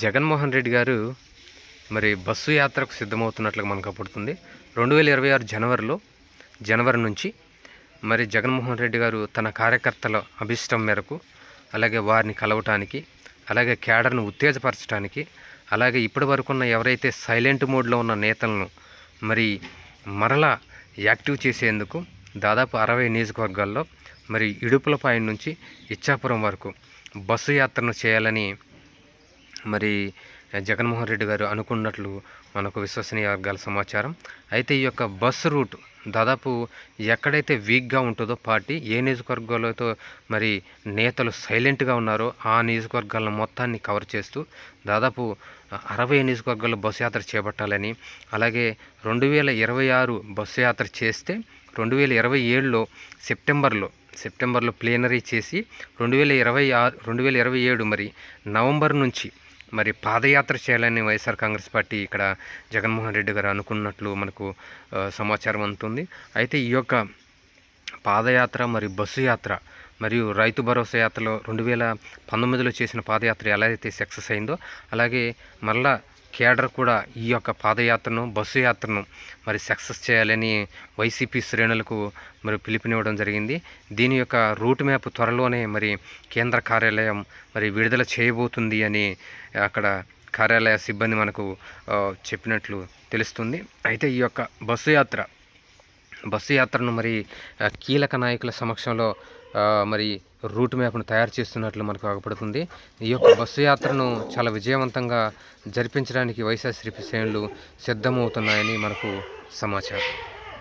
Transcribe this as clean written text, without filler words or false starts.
జగన్మోహన్ రెడ్డి గారు మరి బస్సు యాత్రకు సిద్ధమవుతున్నట్లుగా మనకు కనపడుతుంది. 2026 జనవరి నుంచి మరి జగన్మోహన్ రెడ్డి గారు తన కార్యకర్తల అభిష్టం మేరకు, అలాగే వారిని కలవటానికి, అలాగే క్యాడర్ను ఉత్తేజపరచడానికి, అలాగే ఇప్పటి వరకున్న ఎవరైతే సైలెంట్ మోడ్లో ఉన్న నేతలను మరి మరలా యాక్టివ్ చేసేందుకు దాదాపు 60 నియోజకవర్గాల్లో మరి ఇడుపులపాయ నుంచి ఇచ్చాపురం వరకు బస్సు యాత్రను చేయాలని మరి జగన్మోహన్ రెడ్డి గారు అనుకున్నట్లు మనకు విశ్వసనీయ వర్గాల సమాచారం. అయితే ఈ యొక్క బస్సు రూట్ దాదాపు ఎక్కడైతే వీక్గా ఉంటుందో పార్టీ, ఏ నియోజకవర్గాలతో మరి నేతలు సైలెంట్గా ఉన్నారో ఆ నియోజకవర్గాలను మొత్తాన్ని కవర్ చేస్తూ దాదాపు 60 నియోజకవర్గాల్లో బస్సు యాత్ర చేపట్టాలని, అలాగే 2026 బస్సు యాత్ర చేస్తే 2027లో సెప్టెంబర్లో ప్లేనరీ చేసి 2027 మరి నవంబర్ నుంచి మరి పాదయాత్ర చేయాలని వైఎస్ఆర్ కాంగ్రెస్ పార్టీ ఇక్కడ జగన్మోహన్ రెడ్డి గారు అనుకున్నట్లు మనకు సమాచారం అందుతుంది. అయితే ఈ యొక్క పాదయాత్ర మరియు బస్సు యాత్ర మరియు రైతు భరోసా యాత్రలో 2019లో చేసిన పాదయాత్ర ఎలా అయితే సక్సెస్ అయిందో, అలాగే మరలా కేడర్ కూడా ఈ యొక్క పాదయాత్రను, బస్సు యాత్రను మరి సక్సెస్ చేయాలని వైసీపీ శ్రేణులకు మరి పిలుపునివ్వడం జరిగింది. దీని యొక్క రూట్ మ్యాప్ త్వరలోనే మరి కేంద్ర కార్యాలయం మరి విడుదల చేయబోతుంది అని అక్కడ కార్యాలయ సిబ్బంది మనకు చెప్పినట్లు తెలుస్తుంది. అయితే ఈ యొక్క బస్సు యాత్రను మరి కీలక నాయకుల సమక్షంలో మరి రూట్ మ్యాప్ను తయారు చేస్తున్నట్లు మనకు అగపడుతుంది. ఈ యొక్క బస్సు యాత్రను చాలా విజయవంతంగా జరిపించడానికి వైఎస్ఆర్సీపీ శ్రేణులు సిద్ధమవుతున్నాయని మనకు సమాచారం.